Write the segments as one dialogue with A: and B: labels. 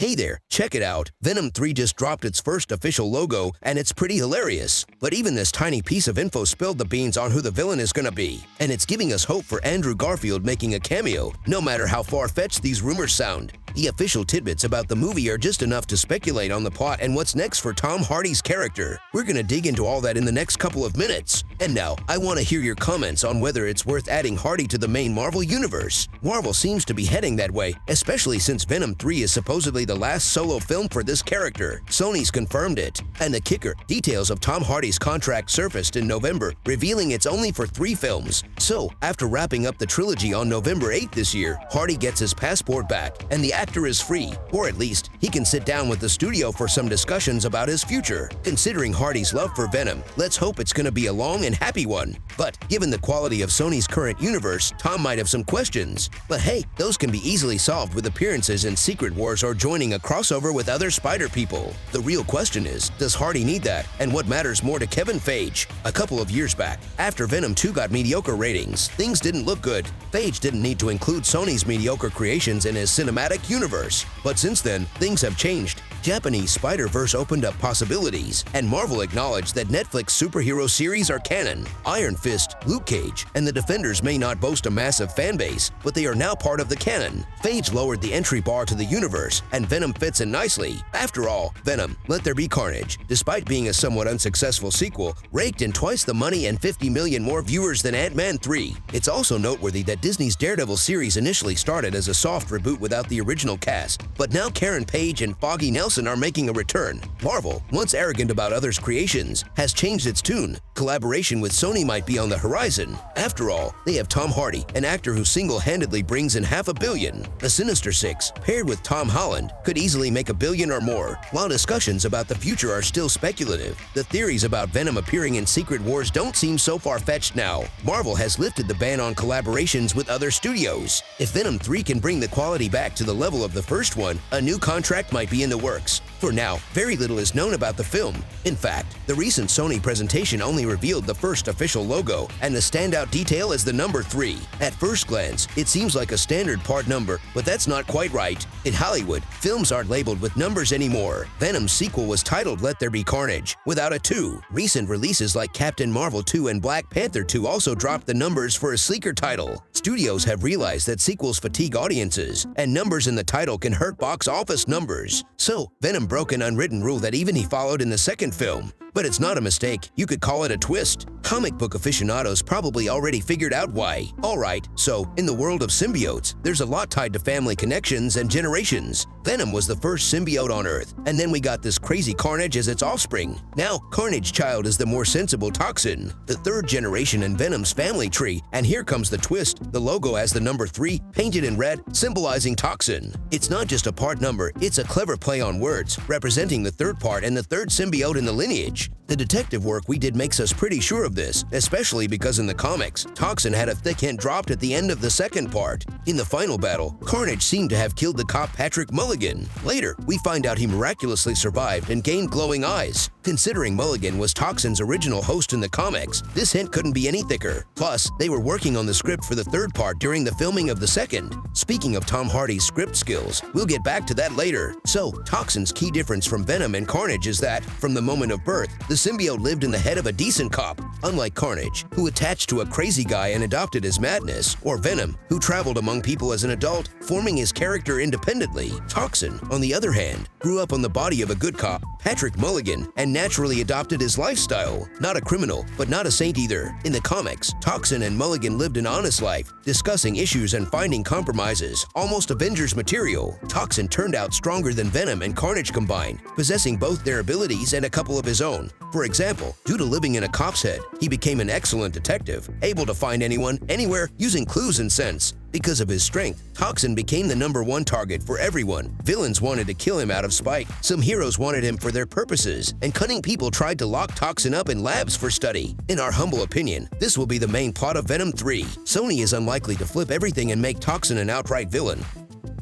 A: Hey there, check it out. Venom 3 just dropped its first official logo, and it's pretty hilarious. But even this tiny piece of info spilled the beans on who the villain is gonna be. And it's giving us hope for Andrew Garfield making a cameo, no matter how far-fetched these rumors sound. The official tidbits about the movie are just enough to speculate on the plot and what's next for Tom Hardy's character. We're gonna dig into all that in the next couple of minutes. And now, I want to hear your comments on whether it's worth adding Hardy to the main Marvel universe. Marvel seems to be heading that way, especially since Venom 3 is supposedly the last solo film for this character. Sony's confirmed it. And the kicker, details of Tom Hardy's contract surfaced in November, revealing it's only for 3 films. So, after wrapping up the trilogy on November 8th this year, Hardy gets his passport back, and the actor is free, or at least, he can sit down with the studio for some discussions about his future. Considering Hardy's love for Venom, let's hope it's gonna be a long and happy one. But given the quality of Sony's current universe, Tom might have some questions. But hey, those can be easily solved with appearances in Secret Wars or joining a crossover with other Spider people. The real question is, does Hardy need that? And what matters more to Kevin Feige? A couple of years back, after Venom 2 got mediocre ratings, things didn't look good. Feige didn't need to include Sony's mediocre creations in his cinematic universe. But since then, things have changed. Japanese Spider-Verse opened up possibilities, and Marvel acknowledged that Netflix superhero series are canon. Iron Fist, Luke Cage, and the Defenders may not boast a massive fanbase, but they are now part of the canon. Feige lowered the entry bar to the universe, and Venom fits in nicely. After all, Venom, Let There Be Carnage, despite being a somewhat unsuccessful sequel, raked in twice the money and 50 million more viewers than Ant-Man 3. It's also noteworthy that Disney's Daredevil series initially started as a soft reboot without the original cast, but now Karen Page and Foggy Nelson are making a return. Marvel, once arrogant about others' creations, has changed its tune. Collaboration with Sony might be on the horizon. After all, they have Tom Hardy, an actor who single-handedly brings in $500 million. The Sinister Six, paired with Tom Holland, could easily make $1 billion or more. While discussions about the future are still speculative, the theories about Venom appearing in Secret Wars don't seem so far-fetched now. Marvel has lifted the ban on collaborations with other studios. If Venom 3 can bring the quality back to the level of the first one, a new contract might be in the works. For now, very little is known about the film. In fact, the recent Sony presentation only revealed the first official logo, and the standout detail is the number 3. At first glance, it seems like a standard part number, but that's not quite right. In Hollywood, films aren't labeled with numbers anymore. Venom's sequel was titled Let There Be Carnage, without a 2. Recent releases like Captain Marvel 2 and Black Panther 2 also dropped the numbers for a sleeker title. Studios have realized that sequels fatigue audiences, and numbers in the title can hurt box office numbers. So, Venom broke an unwritten rule that even he followed in the second film. But it's not a mistake, you could call it a twist. Comic book aficionados probably already figured out why. Alright, so in the world of symbiotes, there's a lot tied to family connections and generations. Venom was the first symbiote on Earth, and then we got this crazy Carnage as its offspring. Now, Carnage Child is the more sensible Toxin, the 3rd generation in Venom's family tree, and here comes the twist. The logo has the number 3 painted in red, symbolizing Toxin. It's not just a part number, it's a clever play on words, representing the 3rd part and the 3rd symbiote in the lineage. The detective work we did makes us pretty sure of this, especially because in the comics, Toxin had a thick hint dropped at the end of the 2nd part. In the final battle, Carnage seemed to have killed the cop Patrick Mulligan. Later, we find out he miraculously survived and gained glowing eyes. Considering Mulligan was Toxin's original host in the comics, this hint couldn't be any thicker. Plus, they were working on the script for the 3rd part during the filming of the 2nd. Speaking of Tom Hardy's script skills, we'll get back to that later. So, Toxin's key difference from Venom and Carnage is that, from the moment of birth, the symbiote lived in the head of a decent cop, unlike Carnage, who attached to a crazy guy and adopted his madness, or Venom, who traveled among people as an adult, forming his character independently. Toxin, on the other hand, grew up on the body of a good cop, Patrick Mulligan, and naturally adopted his lifestyle. Not a criminal, but not a saint either. In the comics, Toxin and Mulligan lived an honest life, discussing issues and finding compromises, almost Avengers material. Toxin turned out stronger than Venom and Carnage combined, possessing both their abilities and a couple of his own. For example, due to living in a cop's head, he became an excellent detective, able to find anyone, anywhere, using clues and sense. Because of his strength, Toxin became the number 1 target for everyone. Villains wanted to kill him out of spite, some heroes wanted him for their purposes, and cunning people tried to lock Toxin up in labs for study. In our humble opinion, this will be the main plot of Venom 3. Sony is unlikely to flip everything and make Toxin an outright villain.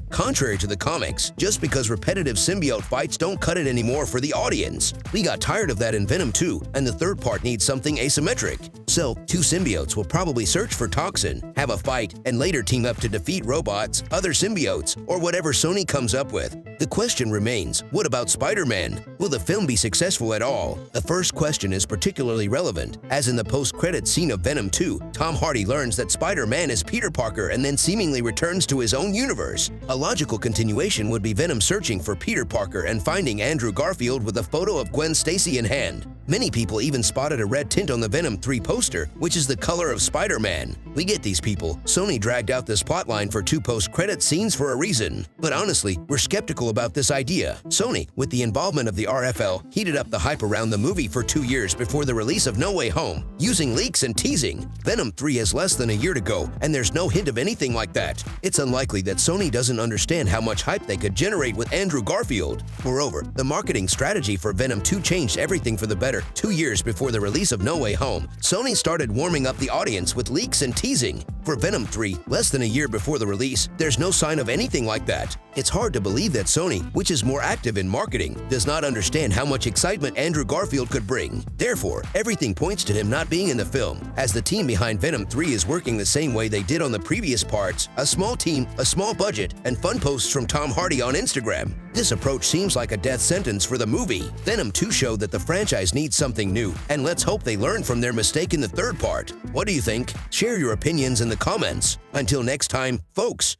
A: Contrary to the comics, just because repetitive symbiote fights don't cut it anymore for the audience. We got tired of that in Venom 2, and the 3rd part needs something asymmetric. So, two symbiotes will probably search for Toxin, have a fight, and later team up to defeat robots, other symbiotes, or whatever Sony comes up with. The question remains, what about Spider-Man? Will the film be successful at all? The first question is particularly relevant, as in the post-credits scene of Venom 2, Tom Hardy learns that Spider-Man is Peter Parker and then seemingly returns to his own universe. A logical continuation would be Venom searching for Peter Parker and finding Andrew Garfield with a photo of Gwen Stacy in hand. Many people even spotted a red tint on the Venom 3 poster, which is the color of Spider-Man. We get these people. Sony dragged out this plotline for two post-credit scenes for a reason. But honestly, we're skeptical about this idea. Sony, with the involvement of the RFL, heated up the hype around the movie for 2 years before the release of No Way Home, using leaks and teasing. Venom 3 has less than a year to go, and there's no hint of anything like that. It's unlikely that Sony doesn't understand how much hype they could generate with Andrew Garfield. Moreover, the marketing strategy for Venom 2 changed everything for the better 2 years before the release of No Way Home. Sony started warming up the audience with leaks and teasing. For Venom 3, less than a year before the release, there's no sign of anything like that. It's hard to believe that Sony, which is more active in marketing, does not understand how much excitement Andrew Garfield could bring. Therefore, everything points to him not being in the film, as the team behind Venom 3 is working the same way they did on the previous parts: a small team, a small budget, and fun posts from Tom Hardy on Instagram. This approach seems like a death sentence for the movie. Venom 2 showed that the franchise needs something new, and let's hope they learn from their mistake in the third part. What do you think? Share your opinions in the comments. Until next time, folks.